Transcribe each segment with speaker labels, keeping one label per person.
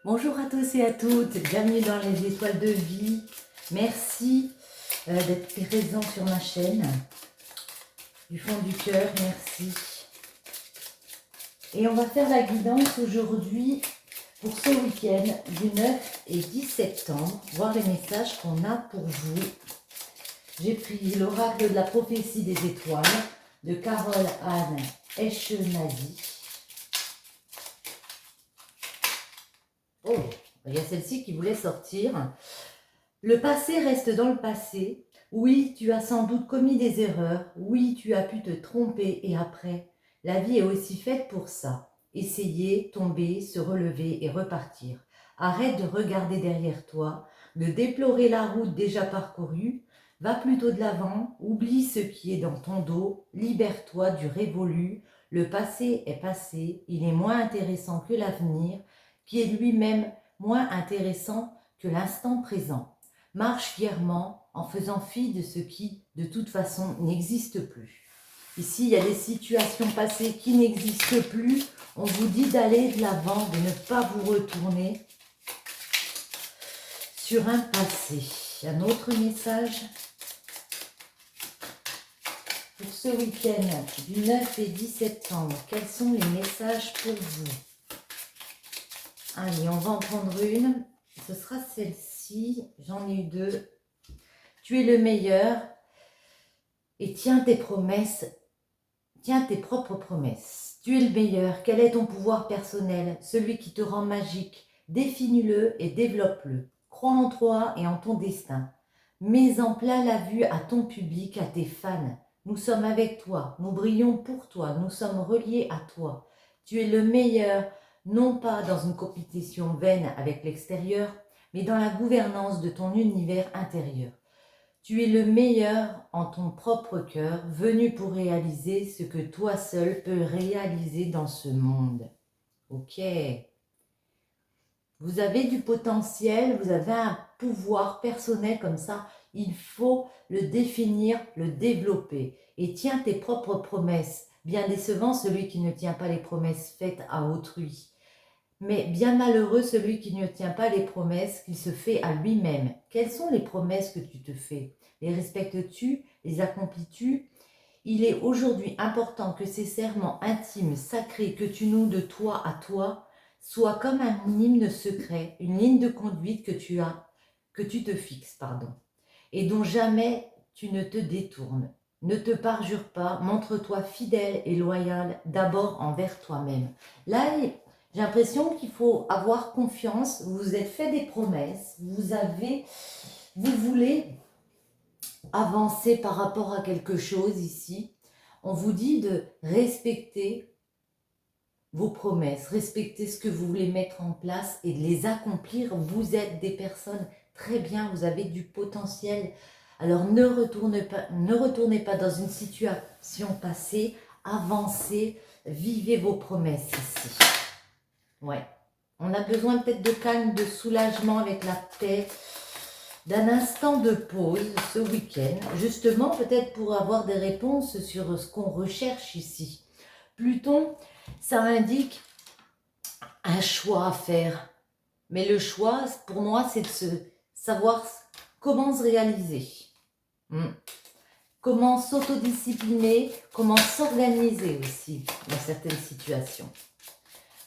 Speaker 1: Bonjour à tous et à toutes, bienvenue dans les étoiles de vie. Merci d'être présent sur ma chaîne. Du fond du cœur, merci. Et on va faire la guidance aujourd'hui pour ce week-end du 9 et 10 septembre, voir les messages qu'on a pour vous. J'ai pris l'oracle de la prophétie des étoiles de Carole Anne Echenazi. Oh, il y a celle-ci qui voulait sortir. Le passé reste dans le passé. Oui, tu as sans doute commis des erreurs. Oui, tu as pu te tromper et après, la vie est aussi faite pour ça. Essayer, tomber, se relever et repartir. Arrête de regarder derrière toi, de déplorer la route déjà parcourue. Va plutôt de l'avant, oublie ce qui est dans ton dos, libère-toi du révolu. Le passé est passé, il est moins intéressant que l'avenir, qui est lui-même moins intéressant que l'instant présent. Marche fièrement en faisant fi de ce qui, de toute façon, n'existe plus. Ici, il y a des situations passées qui n'existent plus. On vous dit d'aller de l'avant, de ne pas vous retourner sur un passé. Un autre message pour ce week-end du 9 et 10 septembre. Quels sont les messages pour vous? Allez, on va en prendre une. Ce sera celle-ci. J'en ai eu deux. Tu es le meilleur et tiens tes promesses. Tiens tes propres promesses. Tu es le meilleur. Quel est ton pouvoir personnel? Celui qui te rend magique. Définis-le et développe-le. Crois en toi et en ton destin. Mets en plein la vue à ton public, à tes fans. Nous sommes avec toi. Nous brillons pour toi. Nous sommes reliés à toi. Tu es le meilleur, non pas dans une compétition vaine avec l'extérieur, mais dans la gouvernance de ton univers intérieur. Tu es le meilleur en ton propre cœur, venu pour réaliser ce que toi seul peux réaliser dans ce monde. Ok. Vous avez du potentiel, vous avez un pouvoir personnel comme ça. Il faut le définir, le développer. Et tiens tes propres promesses. Bien décevant celui qui ne tient pas les promesses faites à autrui. Mais bien malheureux celui qui ne tient pas les promesses qu'il se fait à lui-même. Quelles sont les promesses que tu te fais? Les respectes-tu? Les accomplis-tu? Il est aujourd'hui important que ces serments intimes, sacrés que tu noues de toi à toi, soient comme un hymne secret, une ligne de conduite que tu te fixes, et dont jamais tu ne te détournes. Ne te parjure pas, montre-toi fidèle et loyal d'abord envers toi-même. Là, j'ai l'impression qu'il faut avoir confiance. Vous vous êtes fait des promesses, vous voulez avancer par rapport à quelque chose ici. On vous dit de respecter vos promesses, respecter ce que vous voulez mettre en place et de les accomplir. Vous êtes des personnes très bien, vous avez du potentiel. Alors ne retournez pas dans une situation passée, avancez, vivez vos promesses ici. Ouais. On a besoin peut-être de calme, de soulagement avec la paix, d'un instant de pause ce week-end, justement peut-être pour avoir des réponses sur ce qu'on recherche ici. Pluton, ça indique un choix à faire. Mais le choix, pour moi, c'est de savoir comment se réaliser. Comment s'autodiscipliner, comment s'organiser aussi dans certaines situations.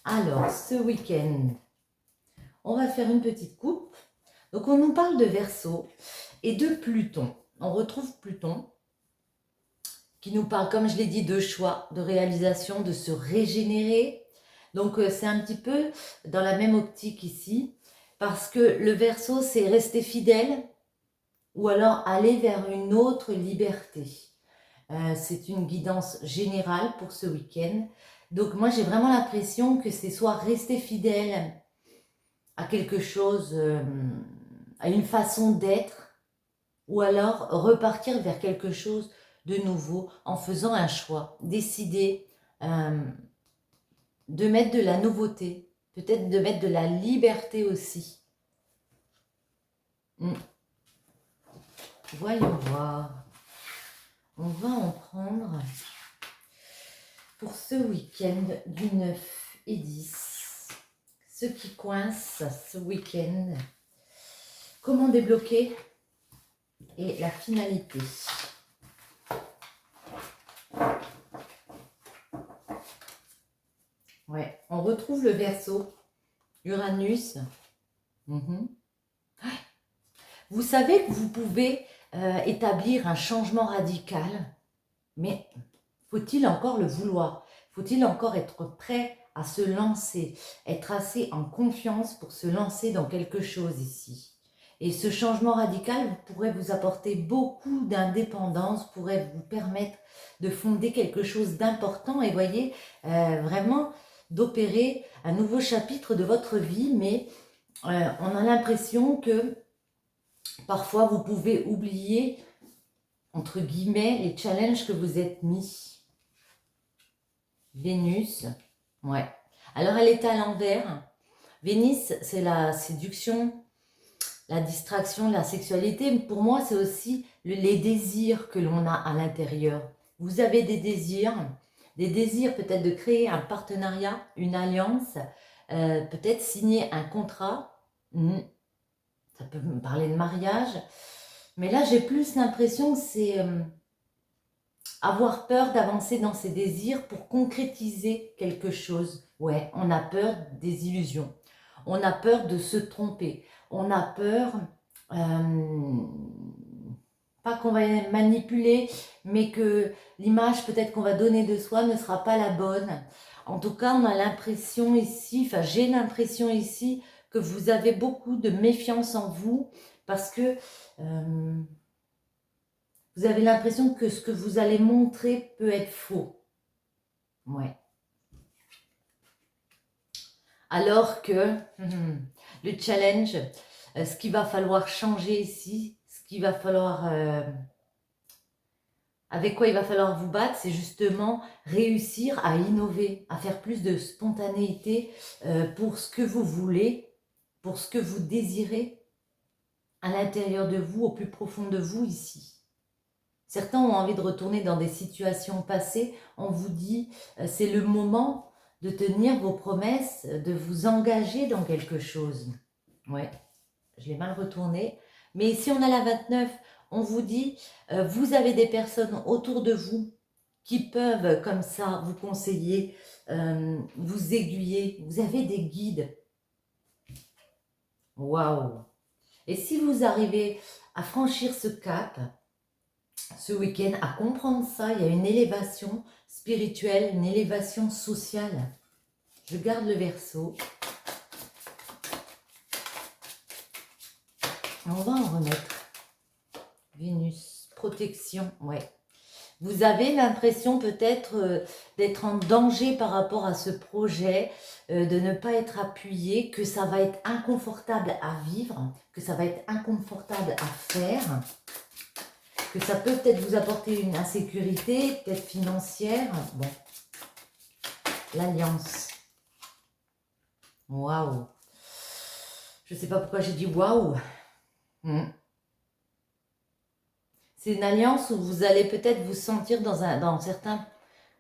Speaker 1: Alors, ce week-end, on va faire une petite coupe. Donc, on nous parle de Verseau et de Pluton. On retrouve Pluton qui nous parle, comme je l'ai dit, de choix, de réalisation, de se régénérer. Donc, c'est un petit peu dans la même optique ici, parce que le Verseau, c'est rester fidèle ou alors aller vers une autre liberté. C'est une guidance générale pour ce week-end. Donc, moi, j'ai vraiment l'impression que c'est soit rester fidèle à quelque chose, à une façon d'être, ou alors repartir vers quelque chose de nouveau en faisant un choix, décider de mettre de la nouveauté, peut-être de mettre de la liberté aussi. Voyons voir. On va en prendre pour ce week-end du 9 et 10 ce qui coince ce week-end. Comment débloquer et la finalité. Ouais, on retrouve le Verseau, Uranus. Vous savez que vous pouvez établir un changement radical, mais faut-il encore le vouloir? Faut-il encore être prêt à se lancer, être assez en confiance pour se lancer dans quelque chose ici? Et ce changement radical pourrait vous apporter beaucoup d'indépendance, pourrait vous permettre de fonder quelque chose d'important et voyez, vraiment d'opérer un nouveau chapitre de votre vie, mais on a l'impression que parfois vous pouvez oublier, entre guillemets, les challenges que vous êtes mis. Vénus, ouais. Alors elle est à l'envers. Vénus, c'est la séduction, la distraction, la sexualité. Pour moi, c'est aussi les désirs que l'on a à l'intérieur. Vous avez des désirs peut-être de créer un partenariat, une alliance, peut-être signer un contrat. Ça peut me parler de mariage. Mais là, j'ai plus l'impression que c'est avoir peur d'avancer dans ses désirs pour concrétiser quelque chose. Ouais, on a peur des illusions. On a peur de se tromper. On a peur, pas qu'on va manipuler, mais que l'image peut-être qu'on va donner de soi ne sera pas la bonne. En tout cas, on a l'impression ici, enfin j'ai l'impression ici que vous avez beaucoup de méfiance en vous parce que vous avez l'impression que ce que vous allez montrer peut être faux. Ouais. Alors que le challenge, ce qu'il va falloir changer ici, ce qu'il va falloir, avec quoi il va falloir vous battre, c'est justement réussir à innover, à faire plus de spontanéité pour ce que vous voulez, pour ce que vous désirez à l'intérieur de vous, au plus profond de vous ici. Certains ont envie de retourner dans des situations passées. On vous dit, c'est le moment de tenir vos promesses, de vous engager dans quelque chose. Ouais, je l'ai mal retourné. Mais ici, on a la 29. On vous dit, vous avez des personnes autour de vous qui peuvent, comme ça, vous conseiller, vous aiguiller. Vous avez des guides. Waouh! Et si vous arrivez à franchir ce cap, ce week-end, à comprendre ça, il y a une élévation spirituelle, une élévation sociale. Je garde le Verseau. On va en remettre. Vénus, protection, ouais. Vous avez l'impression peut-être d'être en danger par rapport à ce projet, de ne pas être appuyé, que ça va être inconfortable à vivre, que ça va être inconfortable à faire. Que ça peut peut-être vous apporter une insécurité, peut-être financière. Bon. L'alliance. Waouh. Je ne sais pas pourquoi j'ai dit waouh. C'est une alliance où vous allez peut-être vous sentir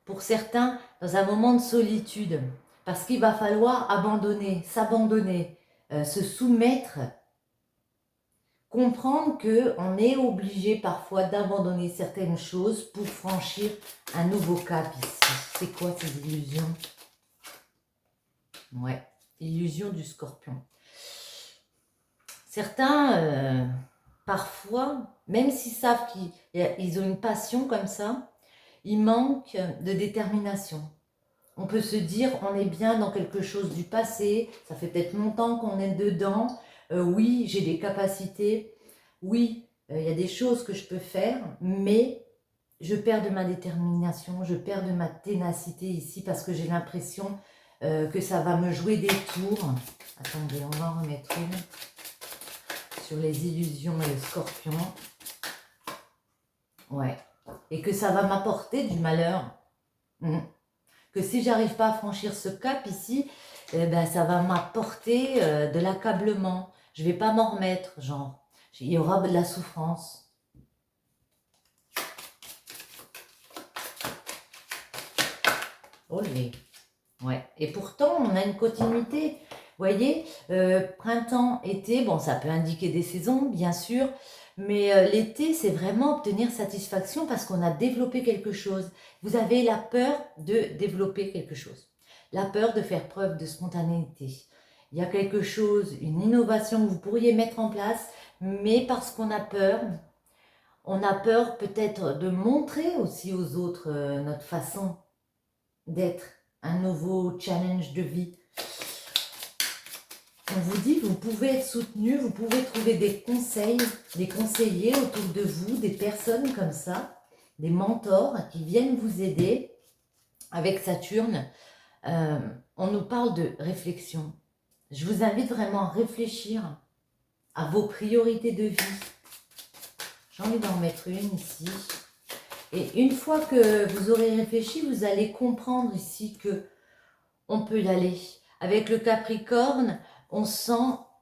Speaker 1: pour certains, dans un moment de solitude. Parce qu'il va falloir abandonner, s'abandonner, se soumettre. Comprendre qu'on est obligé parfois d'abandonner certaines choses pour franchir un nouveau cap ici. C'est quoi ces illusions? Ouais, illusion du Scorpion. Certains, parfois, même s'ils savent qu'ils ont une passion comme ça, ils manquent de détermination. On peut se dire, on est bien dans quelque chose du passé, ça fait peut-être longtemps qu'on est dedans, oui, j'ai des capacités, oui, il y a des choses que je peux faire, mais je perds de ma détermination, je perds de ma ténacité ici parce que j'ai l'impression que ça va me jouer des tours. Attendez, on va en remettre une sur les illusions et le Scorpion. Ouais, et que ça va m'apporter du malheur. Que si j'arrive pas à franchir ce cap ici, eh ben, ça va m'apporter de l'accablement. Je vais pas m'en remettre, genre. Il y aura de la souffrance. Olé. Ouais. Et pourtant, on a une continuité. Voyez, printemps, été, bon, ça peut indiquer des saisons, bien sûr, mais l'été, c'est vraiment obtenir satisfaction parce qu'on a développé quelque chose. Vous avez la peur de développer quelque chose, la peur de faire preuve de spontanéité. Il y a quelque chose, une innovation que vous pourriez mettre en place, mais parce qu'on a peur, on a peur peut-être de montrer aussi aux autres notre façon d'être, un nouveau challenge de vie. On vous dit, vous pouvez être soutenu, vous pouvez trouver des conseils, des conseillers autour de vous, des personnes comme ça, des mentors qui viennent vous aider. Avec Saturne, on nous parle de réflexion. Je vous invite vraiment à réfléchir à vos priorités de vie. J'ai envie d'en mettre une ici. Et une fois que vous aurez réfléchi, vous allez comprendre ici que on peut y aller. Avec le Capricorne, on sent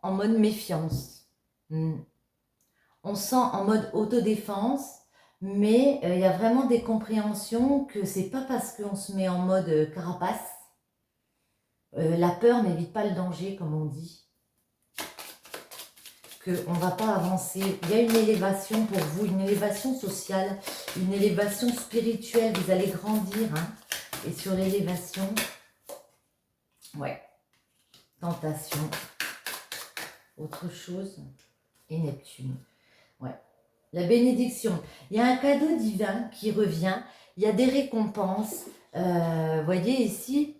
Speaker 1: en mode méfiance. On sent en mode autodéfense, mais il y a vraiment des compréhensions que c'est pas parce qu'on se met en mode carapace. La peur n'évite pas le danger, comme on dit. Qu'on ne va pas avancer. Il y a une élévation pour vous, une élévation sociale, une élévation spirituelle. Vous allez grandir. Hein. Et sur l'élévation, ouais, tentation, autre chose, et Neptune. Ouais. La bénédiction. Il y a un cadeau divin qui revient. Il y a des récompenses. Voyez ici,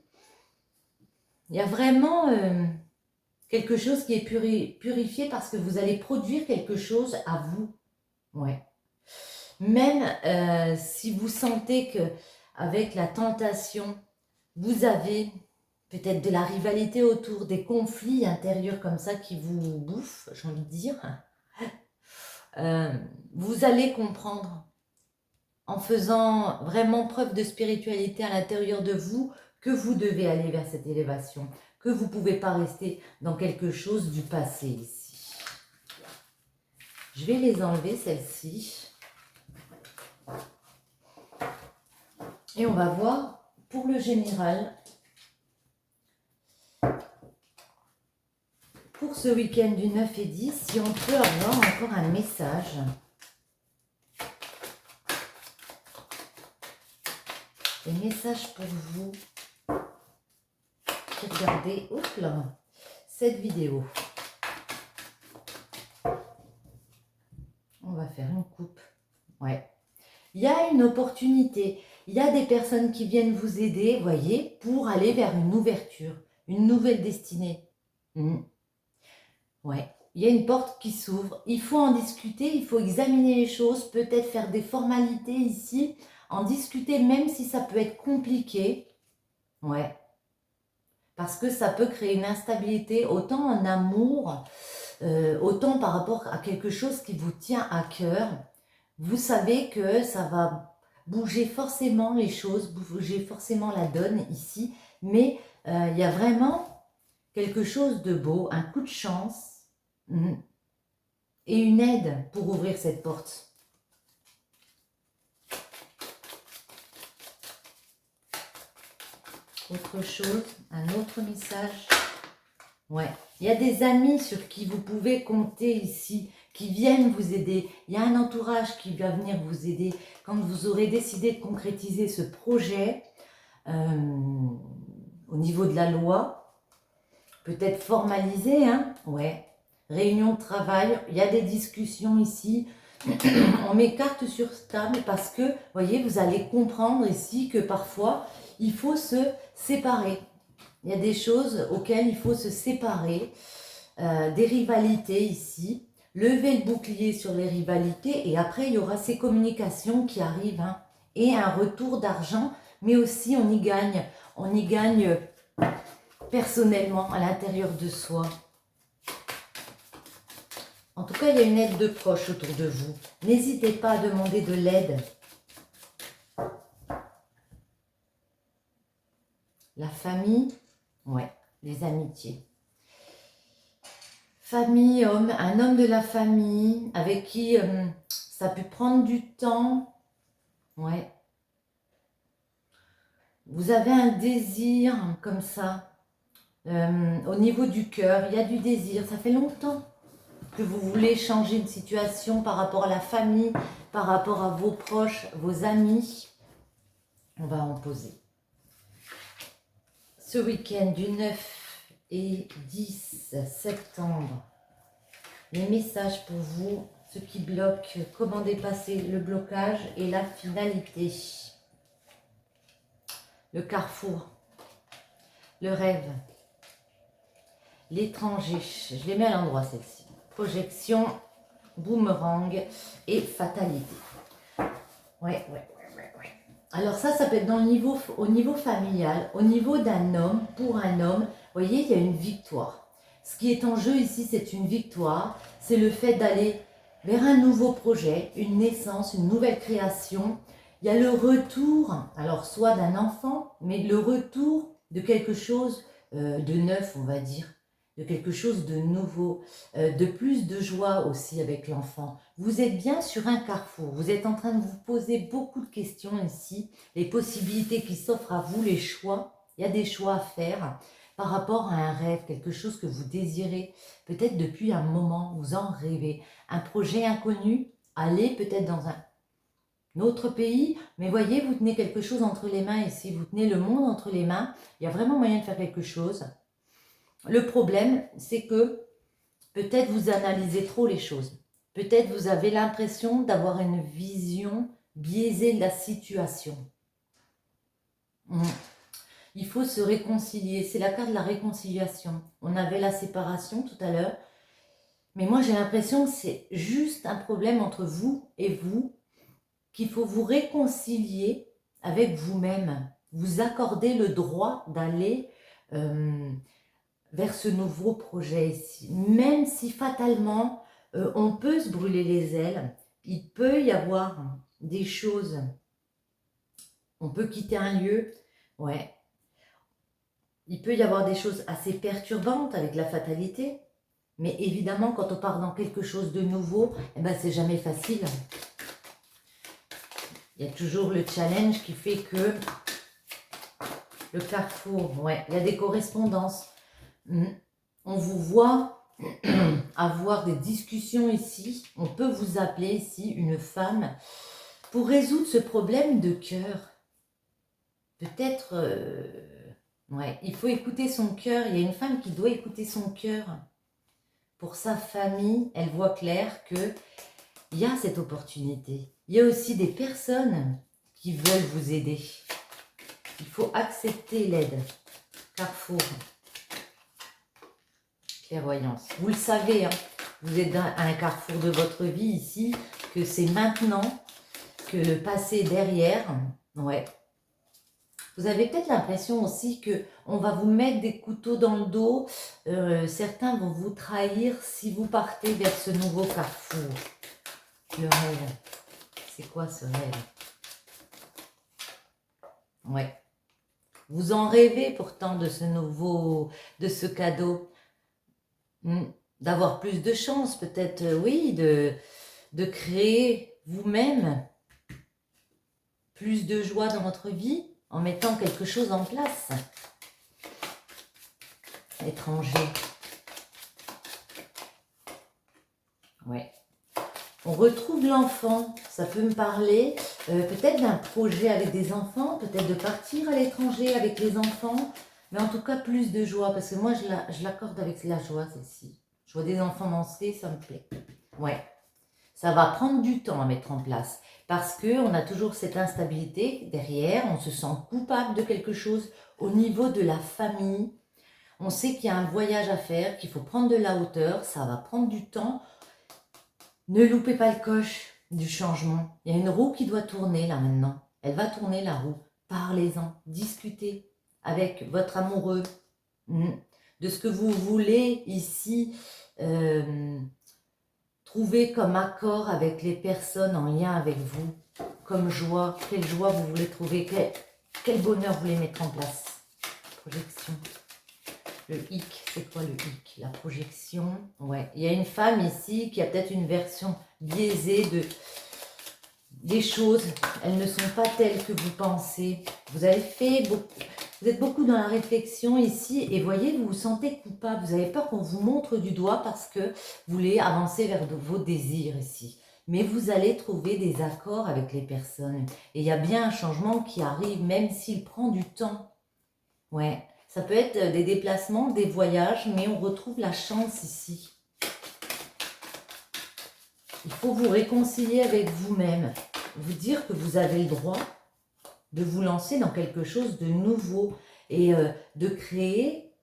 Speaker 1: il y a vraiment quelque chose qui est purifié parce que vous allez produire quelque chose à vous. Ouais. Même si vous sentez que avec la tentation, vous avez peut-être de la rivalité autour, des conflits intérieurs comme ça qui vous bouffent, j'ai envie de dire, vous allez comprendre en faisant vraiment preuve de spiritualité à l'intérieur de vous que vous devez aller vers cette élévation, que vous ne pouvez pas rester dans quelque chose du passé ici. Je vais les enlever, celles-ci. Et on va voir pour le général, pour ce week-end du 9 et 10, si on peut avoir encore un message. Des messages pour vous qui regardez cette vidéo. On va faire une coupe. Ouais. Il y a une opportunité. Il y a des personnes qui viennent vous aider, voyez, pour aller vers une ouverture, une nouvelle destinée. Ouais. Il y a une porte qui s'ouvre. Il faut en discuter, il faut examiner les choses, peut-être faire des formalités ici, en discuter même si ça peut être compliqué. Ouais. Parce que ça peut créer une instabilité, autant en amour, autant par rapport à quelque chose qui vous tient à cœur. Vous savez que ça va bouger forcément les choses, bouger forcément la donne ici, mais il y a vraiment quelque chose de beau, un coup de chance et une aide pour ouvrir cette porte. Autre chose, un autre message. Ouais, il y a des amis sur qui vous pouvez compter ici, qui viennent vous aider. Il y a un entourage qui va venir vous aider quand vous aurez décidé de concrétiser ce projet au niveau de la loi. Peut-être formalisé, hein? Ouais. Réunion de travail, il y a des discussions ici. On met carte sur table parce que, vous voyez, vous allez comprendre ici que parfois, il faut se séparer. Il y a des choses auxquelles il faut se séparer, des rivalités ici. Lever le bouclier sur les rivalités et après, il y aura ces communications qui arrivent hein, et un retour d'argent, mais aussi on y gagne personnellement à l'intérieur de soi. En tout cas, il y a une aide de proche autour de vous. N'hésitez pas à demander de l'aide. La famille, ouais, les amitiés. Famille, homme, un homme de la famille avec qui ça a pu prendre du temps. Ouais. Vous avez un désir comme ça Au niveau du cœur, il y a du désir. Ça fait longtemps que vous voulez changer une situation par rapport à la famille, par rapport à vos proches, vos amis. On va en poser. Ce week-end du 9 et 10 septembre, les messages pour vous, ce qui bloque, comment dépasser le blocage et la finalité. Le carrefour, le rêve, l'étranger, je les mets à l'endroit celle-ci. Projection, boomerang et fatalité. Ouais. Alors ça peut être au niveau familial, au niveau d'un homme, pour un homme, vous voyez, il y a une victoire. Ce qui est en jeu ici, c'est une victoire, c'est le fait d'aller vers un nouveau projet, une naissance, une nouvelle création. Il y a le retour, alors soit d'un enfant, mais le retour de quelque chose de neuf, on va dire, de quelque chose de nouveau, de plus de joie aussi avec l'enfant. Vous êtes bien sur un carrefour, vous êtes en train de vous poser beaucoup de questions ici, les possibilités qui s'offrent à vous, les choix, il y a des choix à faire par rapport à un rêve, quelque chose que vous désirez, peut-être depuis un moment, vous en rêvez, un projet inconnu, allez peut-être dans un autre pays, mais voyez, vous tenez quelque chose entre les mains ici, vous tenez le monde entre les mains, il y a vraiment moyen de faire quelque chose. Le problème, c'est que peut-être vous analysez trop les choses. Peut-être vous avez l'impression d'avoir une vision biaisée de la situation. Il faut se réconcilier. C'est la carte de la réconciliation. On avait la séparation tout à l'heure. Mais moi, j'ai l'impression que c'est juste un problème entre vous et vous, qu'il faut vous réconcilier avec vous-même. Vous accorder le droit d'aller vers ce nouveau projet ici. Même si fatalement, on peut se brûler les ailes, il peut y avoir des choses, on peut quitter un lieu, ouais. Il peut y avoir des choses assez perturbantes avec la fatalité, mais évidemment, quand on part dans quelque chose de nouveau, eh ben, c'est jamais facile. Il y a toujours le challenge qui fait que le carrefour, ouais, il y a des correspondances. On vous voit avoir des discussions ici. On peut vous appeler ici une femme pour résoudre ce problème de cœur. Peut-être, ouais, il faut écouter son cœur. Il y a une femme qui doit écouter son cœur. Pour sa famille, elle voit clair qu'il y a cette opportunité. Il y a aussi des personnes qui veulent vous aider. Il faut accepter l'aide. Carrefour. Clairvoyance. Vous le savez, hein, vous êtes à un carrefour de votre vie ici, que c'est maintenant, que le passé est derrière. Ouais. Vous avez peut-être l'impression aussi qu'on va vous mettre des couteaux dans le dos. Certains vont vous trahir si vous partez vers ce nouveau carrefour. Le rêve. C'est quoi ce rêve? Ouais. Vous en rêvez pourtant de ce cadeau. D'avoir plus de chance, peut-être, oui, de créer vous-même plus de joie dans votre vie en mettant quelque chose en place. Étranger. Ouais. On retrouve l'enfant, ça peut me parler peut-être d'un projet avec des enfants, peut-être de partir à l'étranger avec les enfants, mais en tout cas plus de joie, parce que moi je l'accorde avec la joie celle-ci. Je vois des enfants danser, ça me plaît. Ouais, ça va prendre du temps à mettre en place, parce qu'on a toujours cette instabilité derrière, on se sent coupable de quelque chose au niveau de la famille. On sait qu'il y a un voyage à faire, qu'il faut prendre de la hauteur, ça va prendre du temps. Ne loupez pas le coche du changement. Il y a une roue qui doit tourner là maintenant. Elle va tourner la roue. Parlez-en, discutez avec votre amoureux de ce que vous voulez ici trouver comme accord avec les personnes en lien avec vous. Comme joie, quelle joie vous voulez trouver, quel bonheur vous voulez mettre en place. Projection. Le hic, c'est quoi le hic? La projection. Ouais, il y a une femme ici qui a peut-être une version biaisée des choses. Elles ne sont pas telles que vous pensez. Vous avez fait beaucoup. Vous êtes beaucoup dans la réflexion ici et voyez, vous vous sentez coupable. Vous avez peur qu'on vous montre du doigt parce que vous voulez avancer vers vos désirs ici. Mais vous allez trouver des accords avec les personnes. Et il y a bien un changement qui arrive, même s'il prend du temps. Ouais, ça peut être des déplacements, des voyages, mais on retrouve la chance ici. Il faut vous réconcilier avec vous-même. Vous dire que vous avez le droit de vous lancer dans quelque chose de nouveau et de créer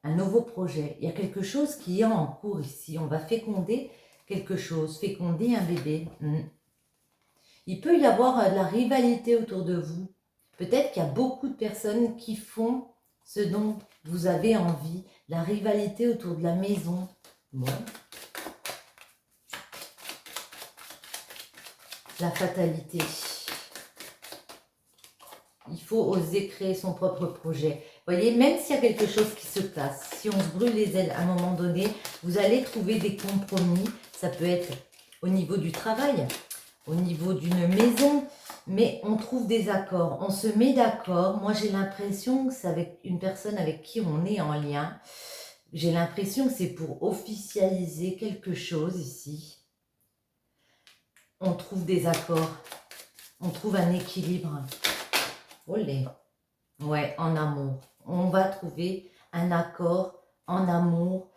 Speaker 1: un nouveau projet. Il y a quelque chose qui est en cours ici. On va féconder quelque chose, féconder un bébé. Il peut y avoir de la rivalité autour de vous. Peut-être qu'il y a beaucoup de personnes qui font ce dont vous avez envie, la rivalité autour de la maison. Bon. La fatalité. Il faut oser créer son propre projet. Vous voyez, même s'il y a quelque chose qui se casse, si on se brûle les ailes à un moment donné, vous allez trouver des compromis. Ça peut être au niveau du travail, au niveau d'une maison, mais on trouve des accords. On se met d'accord. Moi, j'ai l'impression que c'est avec une personne avec qui on est en lien. J'ai l'impression que c'est pour officialiser quelque chose ici. On trouve des accords. On trouve un équilibre. Olé. Ouais, en amour. On va trouver un accord en amour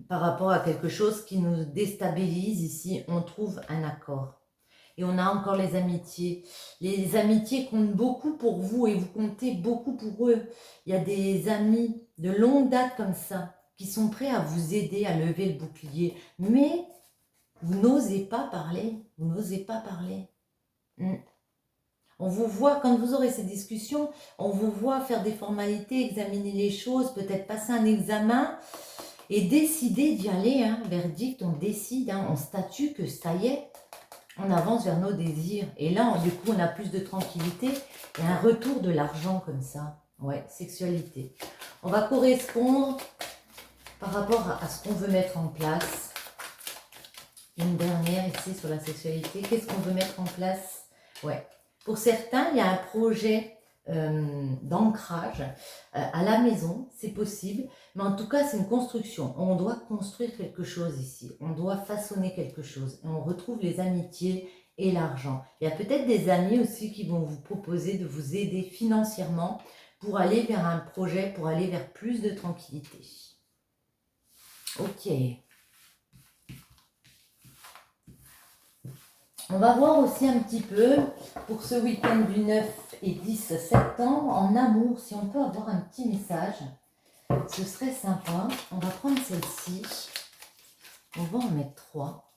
Speaker 1: par rapport à quelque chose qui nous déstabilise ici. On trouve un accord. Et on a encore les amitiés. Les amitiés comptent beaucoup pour vous et vous comptez beaucoup pour eux. Il y a des amis de longue date comme ça qui sont prêts à vous aider à lever le bouclier. Mais vous n'osez pas parler. Vous n'osez pas parler. On vous voit, quand vous aurez ces discussions, on vous voit faire des formalités, examiner les choses, peut-être passer un examen et décider d'y aller. Verdict, on décide, on statue que ça y est, on avance vers nos désirs. Et là, du coup, on a plus de tranquillité et un retour de l'argent comme ça. Ouais, sexualité. On va correspondre par rapport à ce qu'on veut mettre en place. Une dernière ici sur la sexualité. Qu'est-ce qu'on veut mettre en place? Ouais. Pour certains, il y a un projet d'ancrage à la maison, c'est possible, mais en tout cas, c'est une construction. On doit construire quelque chose ici, on doit façonner quelque chose. Et on retrouve les amitiés et l'argent. Il y a peut-être des amis aussi qui vont vous proposer de vous aider financièrement pour aller vers un projet, pour aller vers plus de tranquillité. Ok. On va voir aussi un petit peu pour ce week-end du 9 et 10 septembre en amour, si on peut avoir un petit message, ce serait sympa. On va prendre celle-ci, on va en mettre 3.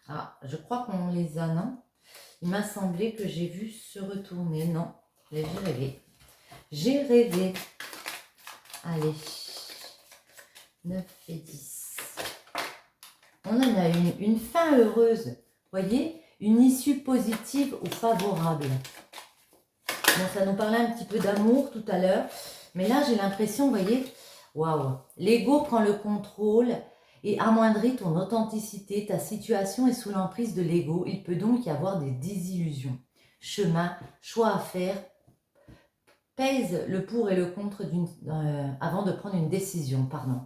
Speaker 1: Ah, je crois qu'on les a, non? Il m'a semblé que j'ai vu se retourner, non, j'ai rêvé. J'ai rêvé. Allez, 9 et 10. On en a une fin heureuse, voyez, une issue positive ou favorable. Bon, ça nous parlait un petit peu d'amour tout à l'heure, mais là j'ai l'impression, vous voyez, waouh, l'ego prend le contrôle et amoindrit ton authenticité, ta situation est sous l'emprise de l'ego, il peut donc y avoir des désillusions. Chemin, choix à faire, pèse le pour et le contre avant de prendre une décision, pardon.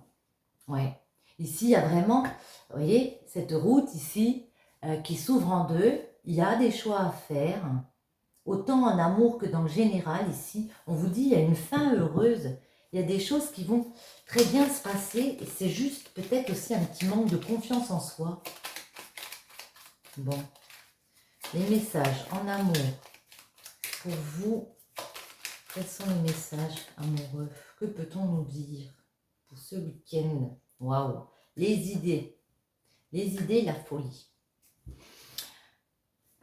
Speaker 1: Ouais. Ici, il y a vraiment, vous voyez, cette route ici qui s'ouvre en deux. Il y a des choix à faire, autant en amour que dans le général ici. On vous dit, il y a une fin heureuse. Il y a des choses qui vont très bien se passer. Et c'est juste peut-être aussi un petit manque de confiance en soi. Bon. Les messages en amour. Pour vous, quels sont les messages amoureux? Que peut-on nous dire pour ce week-end? Waouh, les idées, la folie.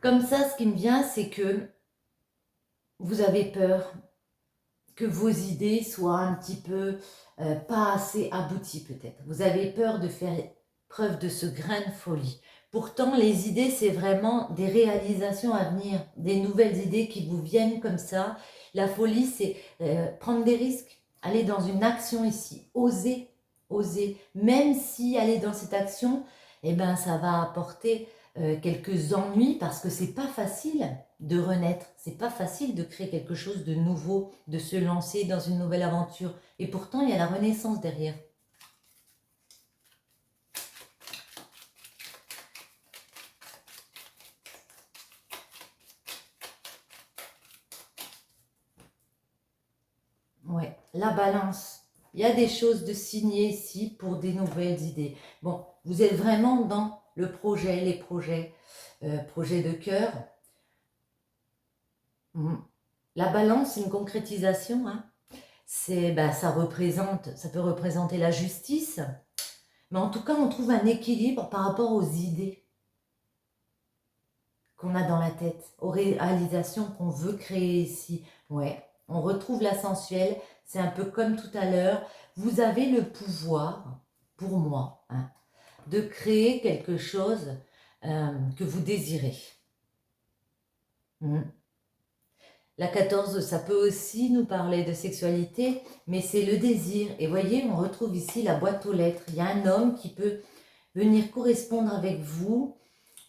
Speaker 1: Comme ça, ce qui me vient, c'est que vous avez peur que vos idées soient un petit peu pas assez abouties peut-être. Vous avez peur de faire preuve de ce grain de folie. Pourtant, les idées, c'est vraiment des réalisations à venir, des nouvelles idées qui vous viennent comme ça. La folie, c'est prendre des risques, aller dans une action ici, oser, même si aller dans cette action, eh ben, ça va apporter quelques ennuis parce que c'est pas facile de renaître, c'est pas facile de créer quelque chose de nouveau, de se lancer dans une nouvelle aventure. Et pourtant, il y a la renaissance derrière. Ouais, la balance. Il y a des choses de signer ici pour des nouvelles idées. Bon, vous êtes vraiment dans le projet, les projets, projets de cœur. La balance, c'est une concrétisation. Hein. Ça peut représenter la justice. Mais en tout cas, on trouve un équilibre par rapport aux idées qu'on a dans la tête, aux réalisations qu'on veut créer ici. Ouais, on retrouve la sensuelle. C'est un peu comme tout à l'heure. Vous avez le pouvoir, pour moi, hein, de créer quelque chose que vous désirez. La 14, ça peut aussi nous parler de sexualité, mais c'est le désir. Et voyez, on retrouve ici la boîte aux lettres. Il y a un homme qui peut venir correspondre avec vous,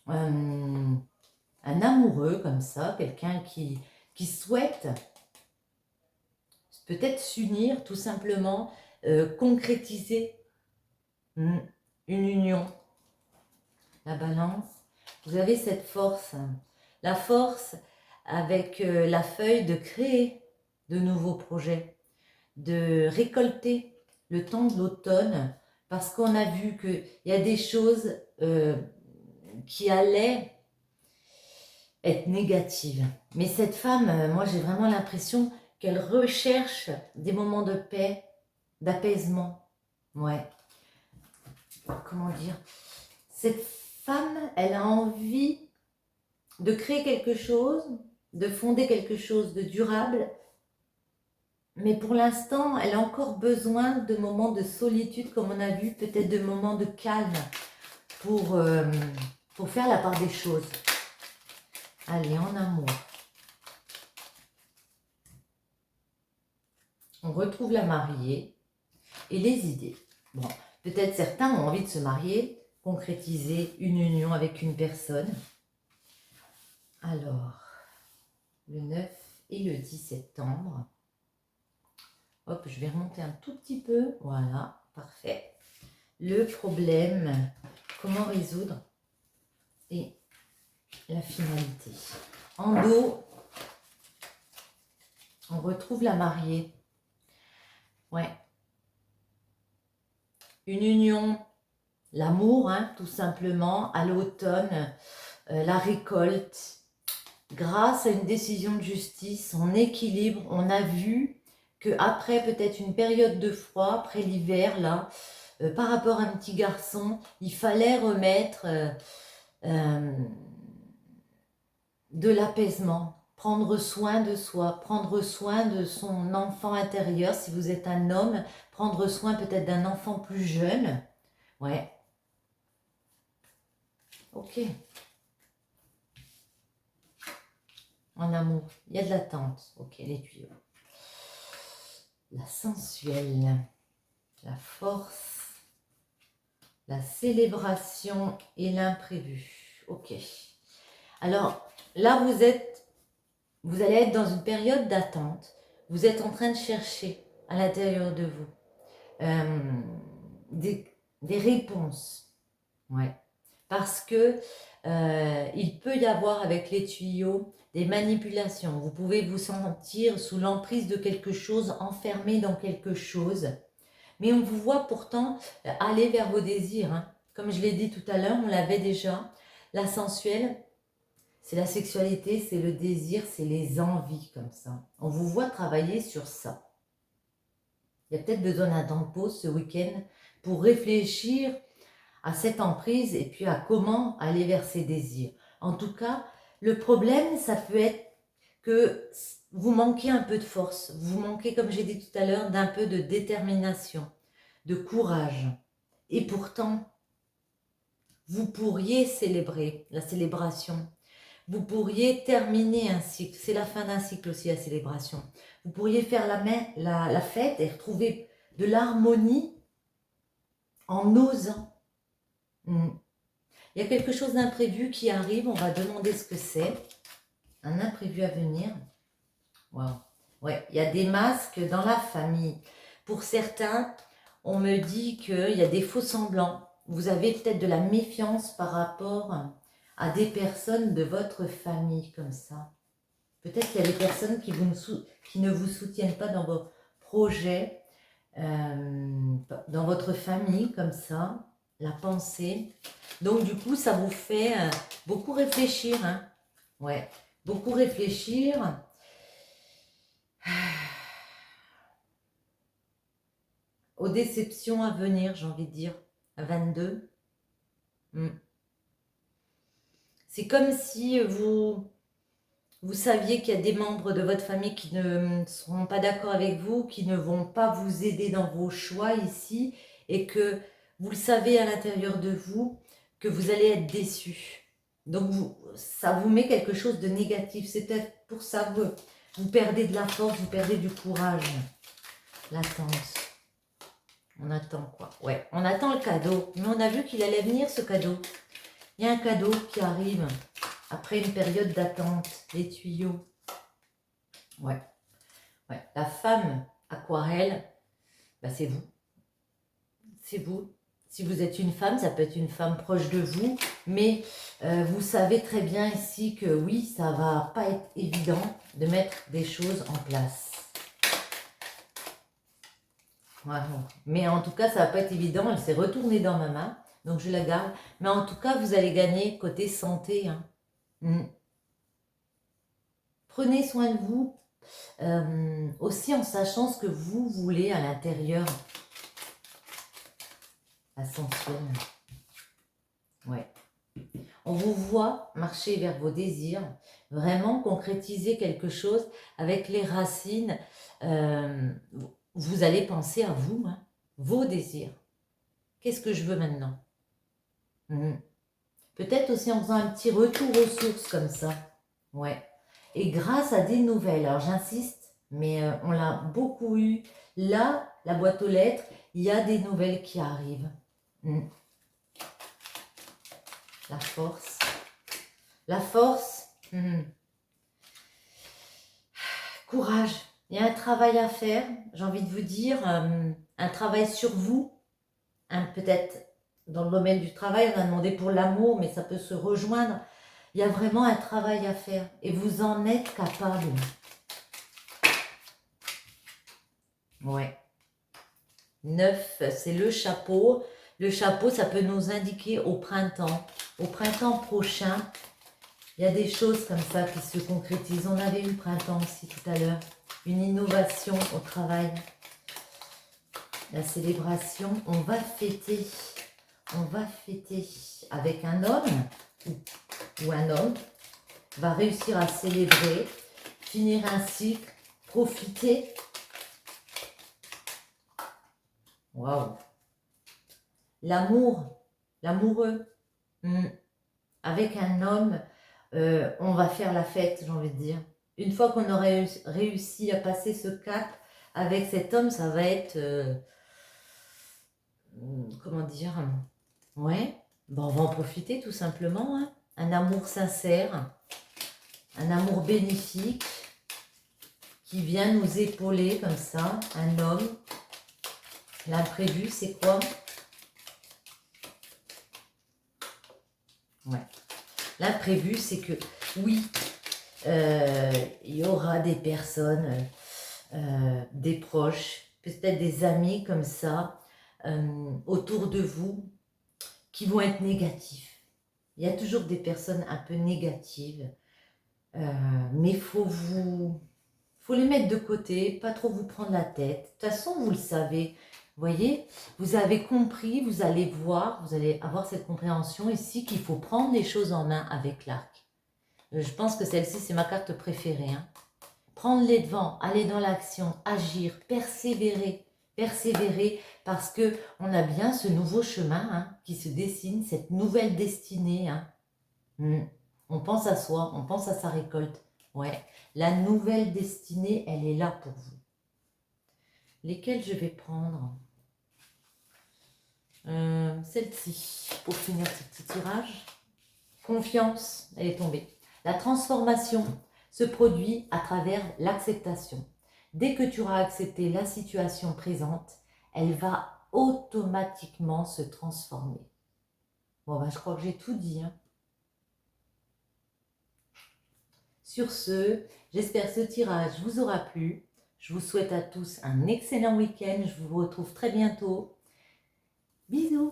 Speaker 1: un amoureux comme ça, quelqu'un qui souhaite peut-être s'unir tout simplement, concrétiser une union. La balance, vous avez cette force, la force avec la feuille de créer de nouveaux projets, de récolter le temps de l'automne, parce qu'on a vu qu'il y a des choses qui allaient être négatives. Mais cette femme, moi j'ai vraiment l'impression qu'elle recherche des moments de paix, d'apaisement. Ouais. Comment dire? Cette femme, elle a envie de créer quelque chose, de fonder quelque chose de durable, mais pour l'instant, elle a encore besoin de moments de solitude, comme on a vu, peut-être de moments de calme pour faire la part des choses. Allez, en amour. On retrouve la mariée et les idées. Bon, peut-être certains ont envie de se marier, concrétiser une union avec une personne. Alors, le 9 et le 10 septembre. Hop, je vais remonter un tout petit peu. Voilà, parfait. Le problème, comment résoudre et la finalité. En dos, on retrouve la mariée. Ouais. Une union, l'amour, hein, tout simplement, à l'automne, la récolte. Grâce à une décision de justice, on équilibre, on a vu qu'après peut-être une période de froid, après l'hiver, là, par rapport à un petit garçon, il fallait remettre de l'apaisement, prendre soin de soi, prendre soin de son enfant intérieur, si vous êtes un homme, prendre soin peut-être d'un enfant plus jeune. Ouais. Ok. En amour, il y a de l'attente. Ok, les tuyaux. La sensuelle, la force, la célébration et l'imprévu. Ok. Alors, là, vous allez être dans une période d'attente. Vous êtes en train de chercher à l'intérieur de vous des réponses. Ouais. Parce que il peut y avoir avec les tuyaux des manipulations. Vous pouvez vous sentir sous l'emprise de quelque chose, enfermé dans quelque chose. Mais on vous voit pourtant aller vers vos désirs. Hein. Comme je l'ai dit tout à l'heure, on l'avait déjà. La sensuelle, c'est la sexualité, c'est le désir, c'est les envies comme ça. On vous voit travailler sur ça. Il y a peut-être besoin d'un temps de pause ce week-end pour réfléchir à cette emprise et puis à comment aller vers ses désirs. En tout cas, le problème, ça peut être que vous manquez un peu de force, vous manquez, comme j'ai dit tout à l'heure, d'un peu de détermination, de courage. Et pourtant, vous pourriez célébrer la célébration. Vous pourriez terminer un cycle. C'est la fin d'un cycle aussi, la célébration. Vous pourriez faire la fête et retrouver de l'harmonie en osant. Il y a quelque chose d'imprévu qui arrive, on va demander ce que c'est. Un imprévu à venir. Wow. Ouais, il y a des masques dans la famille. Pour certains, on me dit qu'il y a des faux semblants. Vous avez peut-être de la méfiance par rapport à des personnes de votre famille comme ça. Peut-être qu'il y a des personnes qui ne vous soutiennent pas dans vos projets, dans votre famille comme ça, la pensée. Donc du coup, ça vous fait beaucoup réfléchir. Hein. Ouais, beaucoup réfléchir. Aux déceptions à venir, j'ai envie de dire, à 22. C'est comme si vous saviez qu'il y a des membres de votre famille qui ne seront pas d'accord avec vous, qui ne vont pas vous aider dans vos choix ici, et que vous le savez à l'intérieur de vous, que vous allez être déçus. Donc ça vous met quelque chose de négatif. C'est peut-être pour ça que vous perdez de la force, vous perdez du courage. L'attente. On attend quoi? Ouais, on attend le cadeau. Mais on a vu qu'il allait venir ce cadeau. Il y a un cadeau qui arrive après une période d'attente. Les tuyaux. Ouais. Ouais. La femme aquarelle, bah c'est vous. C'est vous. Si vous êtes une femme, ça peut être une femme proche de vous. Mais vous savez très bien ici que oui, ça va pas être évident de mettre des choses en place. Voilà. Mais en tout cas, ça va pas être évident. Elle s'est retournée dans ma main. Donc, je la garde. Mais en tout cas, vous allez gagner côté santé. Hein. Prenez soin de vous. Aussi en sachant ce que vous voulez à l'intérieur. Ascension. Ouais. On vous voit marcher vers vos désirs. Vraiment concrétiser quelque chose avec les racines. Vous allez penser à vous. Hein, vos désirs. Qu'est-ce que je veux maintenant? Peut-être aussi en faisant un petit retour aux sources comme ça. Ouais. Et grâce à des nouvelles. Alors j'insiste, mais on l'a beaucoup eu. Là, la boîte aux lettres, il y a des nouvelles qui arrivent. La force. La force. Courage. Il y a un travail à faire. J'ai envie de vous dire, un travail sur vous. Peut-être dans le domaine du travail, on a demandé pour l'amour, mais ça peut se rejoindre. Il y a vraiment un travail à faire et vous en êtes capable. Ouais. 9, c'est le chapeau. Le chapeau, ça peut nous indiquer au printemps. Au printemps prochain, il y a des choses comme ça qui se concrétisent. On avait eu le printemps aussi tout à l'heure. Une innovation au travail. La célébration, on va fêter. On va fêter avec un homme ou un homme va réussir à célébrer, finir un cycle, profiter. Waouh! L'amour, l'amoureux. Avec un homme, on va faire la fête, j'ai envie de dire. Une fois qu'on aura réussi à passer ce cap avec cet homme, ça va être... comment dire? Ouais, bon, on va en profiter tout simplement. Hein. Un amour sincère, un amour bénéfique qui vient nous épauler comme ça. Un homme. L'imprévu, c'est quoi? Ouais. L'imprévu, c'est que oui, il y aura des personnes, des proches, peut-être des amis comme ça, autour de vous, qui vont être négatifs. Il y a toujours des personnes un peu négatives, mais il faut les mettre de côté, pas trop vous prendre la tête. De toute façon, vous le savez. Vous voyez, vous avez compris, vous allez voir, vous allez avoir cette compréhension ici qu'il faut prendre les choses en main avec l'arc. Je pense que celle-ci, c'est ma carte préférée. Hein. Prendre les devants, aller dans l'action, agir, persévérer. Persévérer parce que on a bien ce nouveau chemin hein, qui se dessine, cette nouvelle destinée. Hein. On pense à soi, on pense à sa récolte. Ouais, la nouvelle destinée, elle est là pour vous. Lesquelles je vais prendre? Celle-ci, pour finir ce petit tirage. Confiance, elle est tombée. La transformation se produit à travers l'acceptation. Dès que tu auras accepté la situation présente, elle va automatiquement se transformer. Bon, ben, je crois que j'ai tout dit. Hein. Sur ce, j'espère que ce tirage vous aura plu. Je vous souhaite à tous un excellent week-end. Je vous retrouve très bientôt. Bisous!